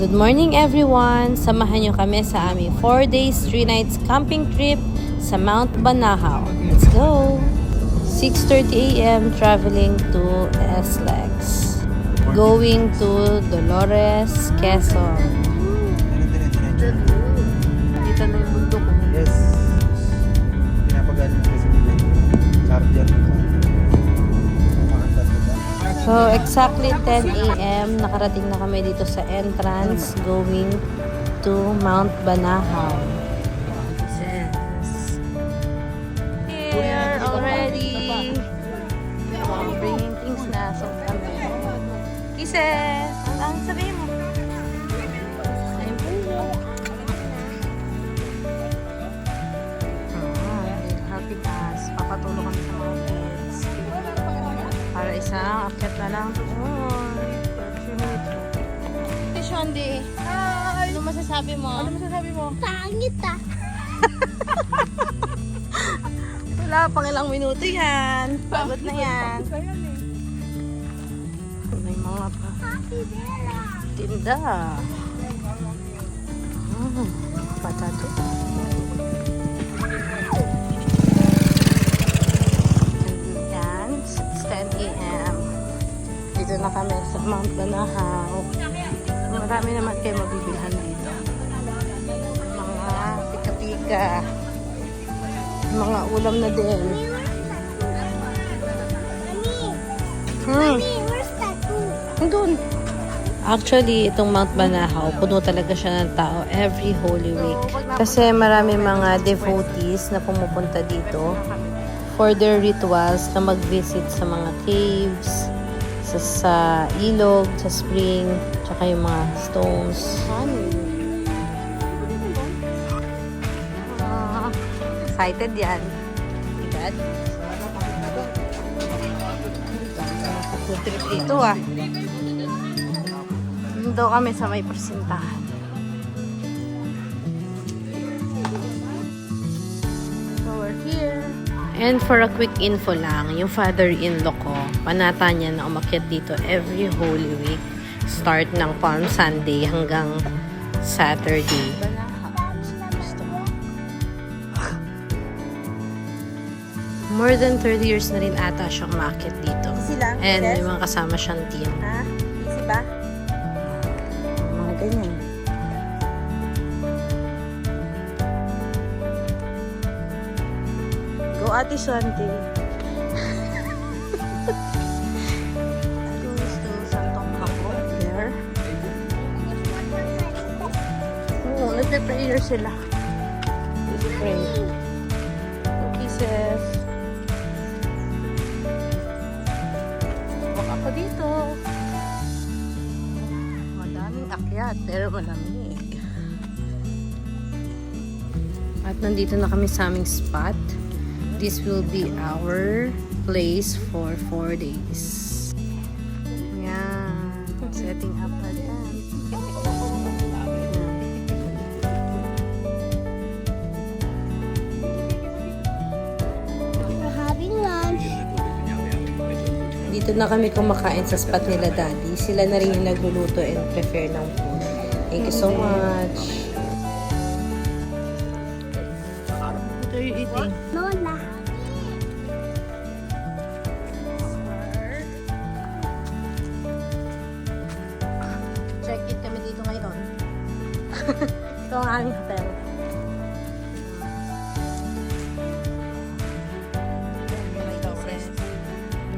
Good morning everyone! Samahan nyo kami sa aming 4 days, 3 nights camping trip sa Mount Banahaw. Let's go! 6:30 a.m. traveling to SLEX. Going to Dolores, Quezon. Dito na yung bundok. Yes. Pinapagaling kasi nila yung charger. So, exactly 10 a.m. nakarating na kami dito sa entrance going to Mount Banahaw. Yes. Here already. Bringing things na. So, kami. Kisses! Ang sabihin mo? Ayun po. Helping us. Papatulong kami sa mga kids. Para isang akyat na lang doon. Hey, Shondi. Hi! Ano masasabi mo? Pangit ah. Wala, pang ilang minuto yan. Pagod na yan. May mga tinda. Patato. Yan, it's 10 a.m. Dito na kami sa Mount Banahaw. Marami naman kayo mabibilhan dito. Mga pika-pika. Mga ulam na din. Mami, where's tattoo? Doon. Actually, itong Mount Banahaw, puno talaga siya ng tao every Holy Week. Kasi marami mga devotees na pumupunta dito for their rituals na mag-visit sa mga caves, sa ilog, sa spring, tsaka yung mga stones. Excited yan. Dad? Food trip dito ah. Doon kami sa may presintahan. So we're here. And for a quick info lang, yung father-in-law ko, panata niya na umakyat dito every Holy Week. Start ng Palm Sunday hanggang Saturday. More than 30 years na rin ata siyang umakyat dito. Easy lang. And may mga kasama siyang team. Ha? Easy ba? Mga ganyan. Go Ate Shanti. Goes to Santong Kako. There. Oo, nagpe-prayer sila. Let's pray. Kisses. Walk ako dito. Madaming akyat, pero malamig. At nandito na kami sa aming spot. This will be our place for 4 days. Yan. Setting up na yan. We're having lunch. Dito na kami kumakain sa spot nila Daddy. Sila na rin yung nagluluto and prepare ng food. Thank you so much. What are you eating? Lola. Check it kami dito ngayon. Ito ang aming hotel.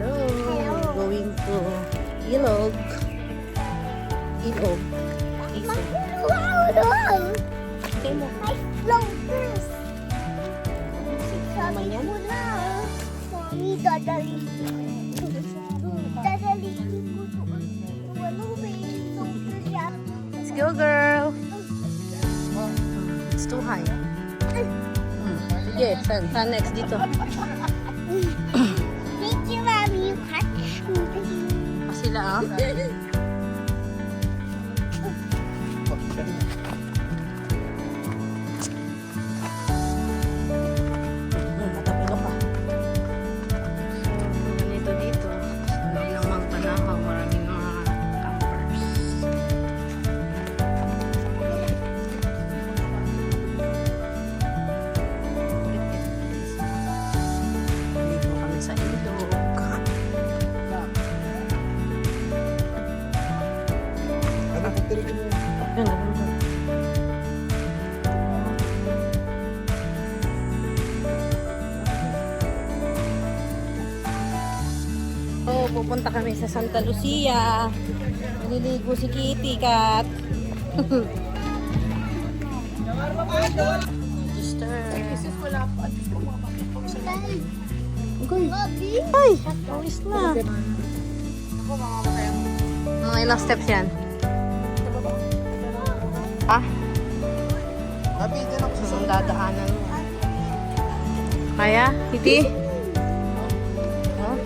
Hello. Going to Ilog. Ilog. Wow! Okay mo. My floaters. Naman Sabi yan. ko na. Mami, dadalihin. Dadalihin ko doon. Wala may floaters yan. Let's go, girl. It's too high. Sige, saan next dito? Thank you, Mommy. You catch me. Pa sila, ah. Matapilo pa. So, ganito dito. Sa loob ng Mount Banahaw, maraming mga campers. Tirikin mo. Yun, nandun. Oh, pupunta kami sa Santa Lucia. Naliligo si Kitty Cat. Register. Bobby. Ay, pawis na. Mga ilang steps yan? Ah, Happy, dyan ako sa ang dadaanan mo. Kaya, Kitty? Huh?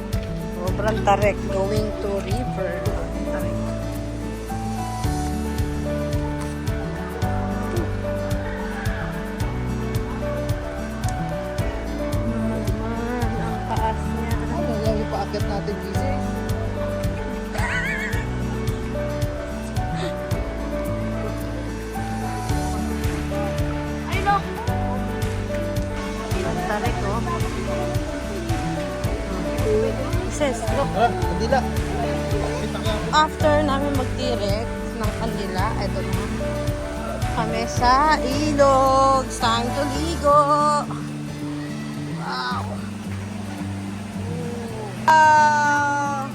Sobrang tarik. Going to river. Tarik. Ang taas niya. Ang ipaakit natin, Jesus. Ang tarik, oh. Sis, look. Kandila. After namin magtirek ng kandila, eto na. Kami sa ilog. It's time to ligo. Wow. Wow.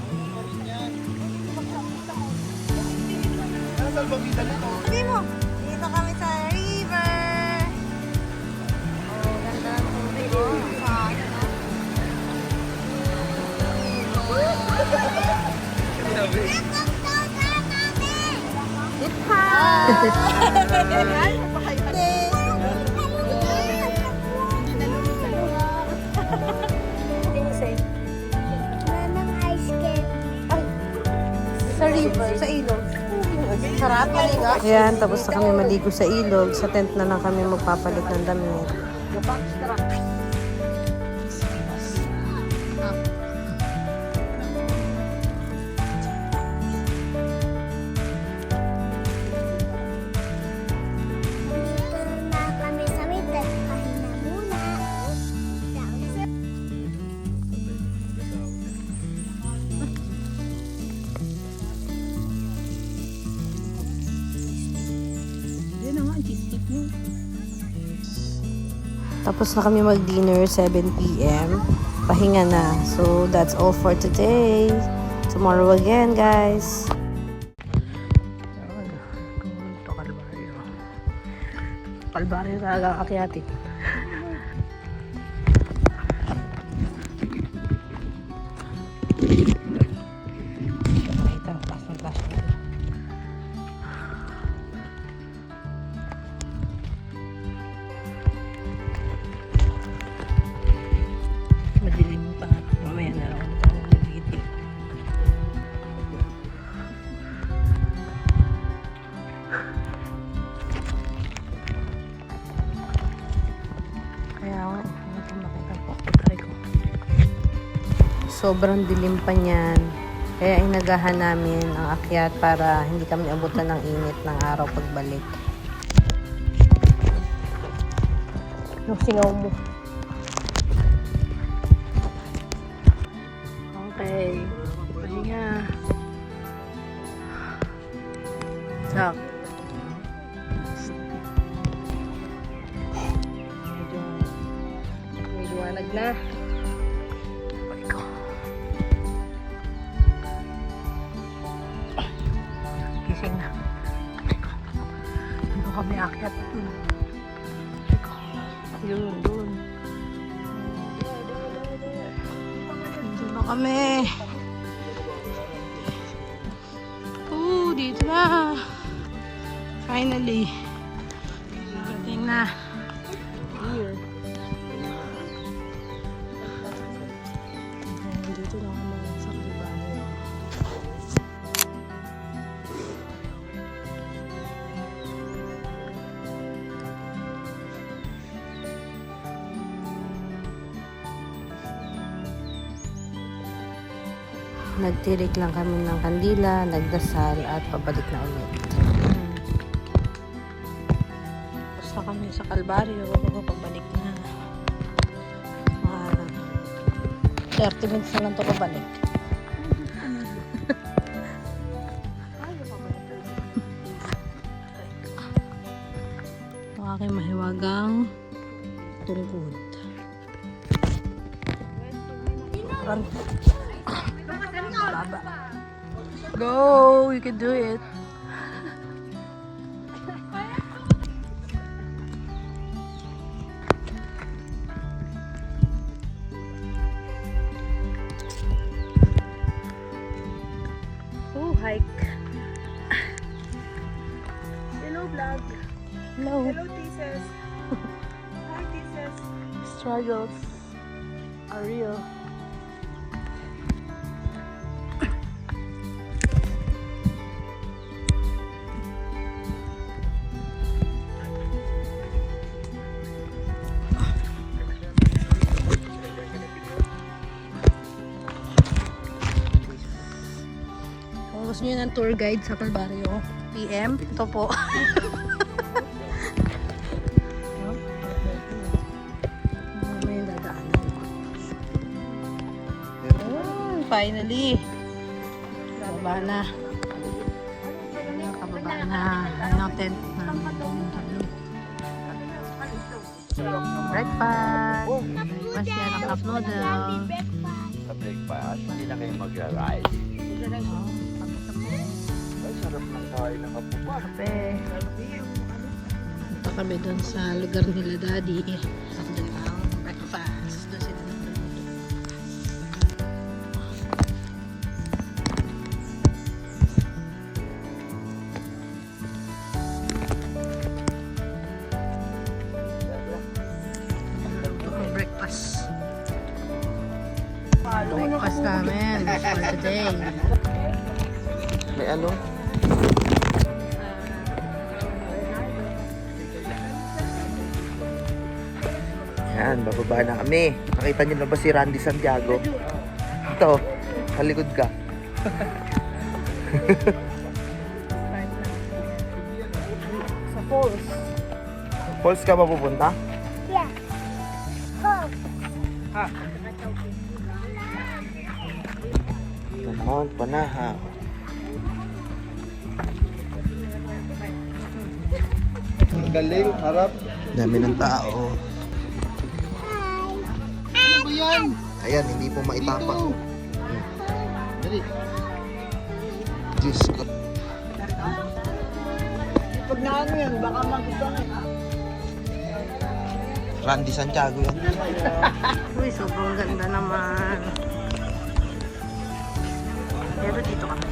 Ano sa pamilya nito? Sabi mo, dito kami sa river. Oh, ganda ng tubig, oh. Fun, no? It's sa river, sa ilog. Sarap maligo. Ayan, tapos na kami maligo sa ilog. Sa tent na lang kami magpapalit ng damit. Na kami sa may pahinga muna. Tapos na kami mag-dinner, 7 p.m. Pahinga na. So, that's all for today. Tomorrow again, guys. Ito, Kalbaryo. Kalbaryo talaga akyatin. Ito, pas. Madilim pa. Mamaya na lang ulit ako mag-video. Kaya nga, hindi ko makita po. Try ko. Sobrang dilim pa niyan. Kaya inagahan namin ang akyat para hindi kami abutan ng init ng araw pagbalik. Yung singaw mo. Okay. Pahinga. Sak. May liwanag na. Balik ko. Gising na. Balik ko. Doon kami akyat. Balik ko. Yun, doon. Dito na kami. Dito na. Finally. Dating na. Here. Dito na kami sa Kalbaryo. Nagtirik lang kami ng kandila, nagdasal at pabalik na ulit. Tapos na kami sa Kalbaryo, pabalik na. Mga 30 minutes na lang ito pabalik. aking mahiwagang tungkod. Baba. Go! You can do it. Oh, hike. Hello, vlog. Hello. Hello, thesis. Hi, thesis. Struggles are real. Kung gusto nyo ng tour guide sa Calvario, PM, ito po. May dadaanan. Oh, finally. Kababa na. Kababa na. Ano, tent na. Breakfast. Breakfast yan ang cup noodle. Sa breakfast, hindi na kayo magra-ride. Ay, sarap ng kain ng kapupa. Kape. Punta kami doon sa lugar nila daddy. Sa doon ang breakfast. Doon sila nagluluto. Ito ang breakfast. Breakfast namin for today. May ano? Yan, bababa na kami. Nakita niyo na ba si Randy Santiago? Ito, sa likod ka. Sa falls. Falls ka ba pupunta? Yeah. Oh. Naman, panaha. Ang galing, harap. Dami ng tao. Ano ba yan? Ayan, hindi po maitapak. Dali. Diyos ko. Pag naano yan, baka magubang Randy Santiago yan. Uy, sobrang ganda naman. Pero dito kami.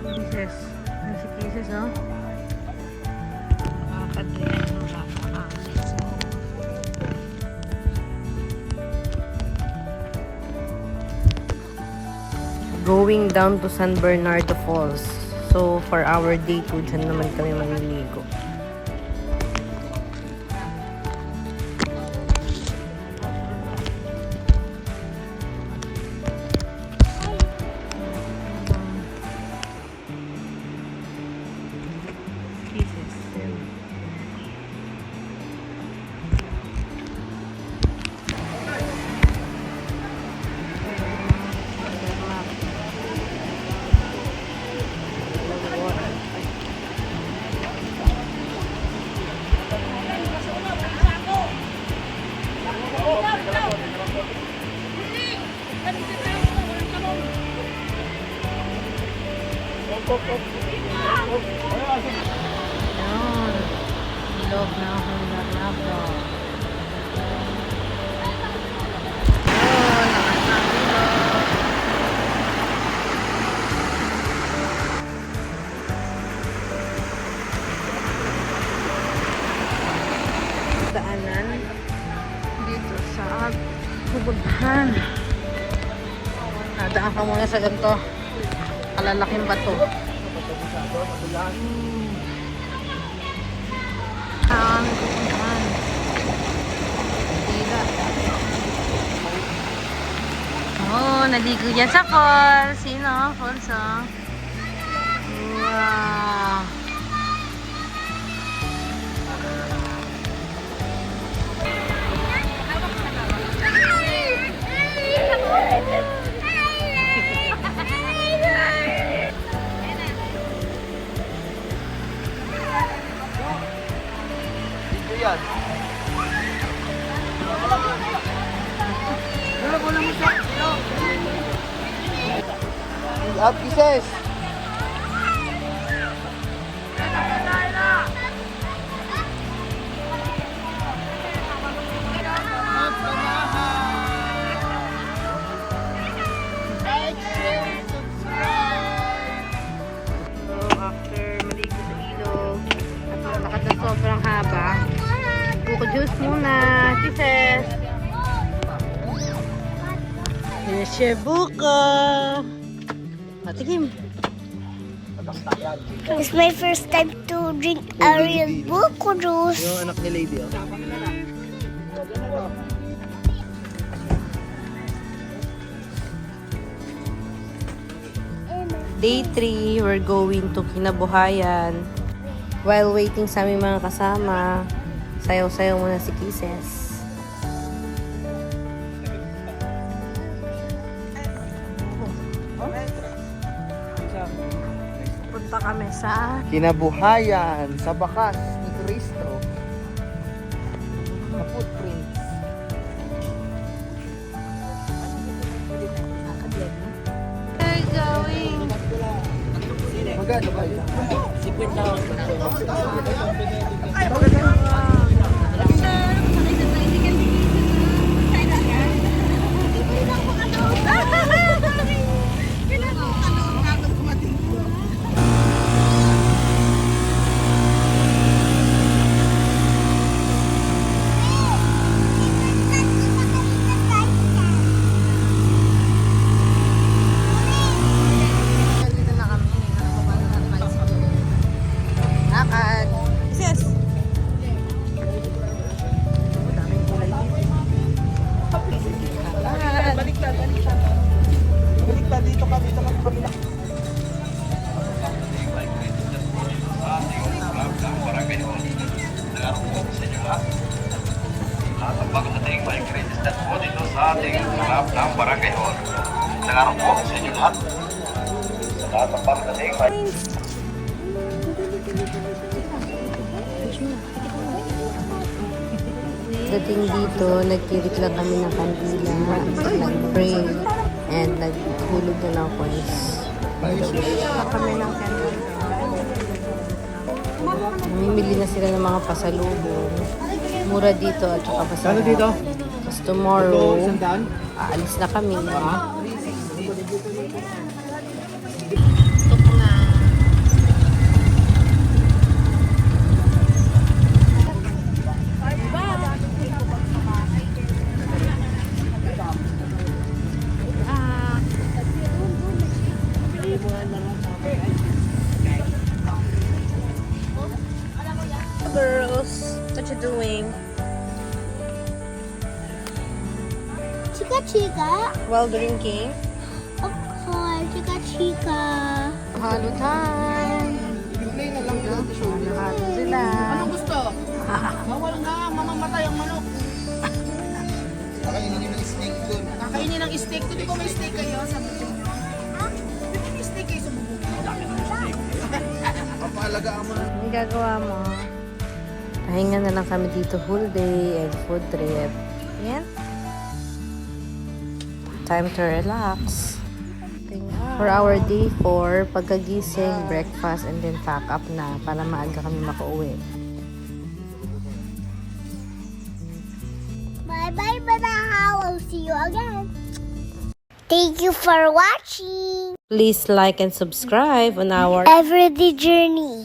Kisses. Ang si Kisses, oh. Nakakadrin. Going down to San Bernardo Falls. So, for our day 2, dyan naman kami maliligo. Ayan. Loob na ako ng Larnabro. Daanan dito sa Bubaghan. Nadaan ka muna sa ganito. Kalalaking bato. Pupuntahan. Tira. Oh, naligo yan sa falls. Sino? Falls, oh. Wow. yan? Up kisses! So, after maligo sa ilog, at maglakad na sobrang haba, buko juice muna, kisses! Here's your buko! Matikim! It's my first time to drink a real buko juice. Yung anak ni Lady, oh. Day 3, we're going to Kinabuhayan. While waiting sa aming mga kasama, sayaw-sayaw muna si Kisses. Punta kami sa Kinabuhayan sa bakas ni Cristo. Na footprints. We're going. Magano kayo? Lakad. Yes. Baliktad dito ka kabila. At pagdating may credit po dito sa ating harap ng Barangay Hall. Nangarap po sa inyo lahat. At pagdating may... Dating dito, nagtirik lang kami ng kandila, nag-pray, and naghulog na ng coins. Kami ng candle. Namimili na sila ng mga pasalubong. Mura dito at saka masarap. Ano dito? Tapos tomorrow, Sandaan? aalis na kami. Girls, what you doing? Chica chica. While drinking? Of course, chica chica. Halo time! Halo sila. Gusto? Bawal nga, mamamatay ang manok. Kakainin ng snake doon. Kakainin ng steak. Hindi ko may steak kayo sa bubong. May steak kayo sa bubong. Papahalagaan mo na. Ang gagawa mo? Pahinga na lang kami dito whole day and food trip. Yan. Time to relax. For our day 4, pagkagising, breakfast, and then pack up na para maaga kami makauwi. Bye-bye, Banahaw. I'll see you again. Thank you for watching Please like and subscribe on our Everyday Journey.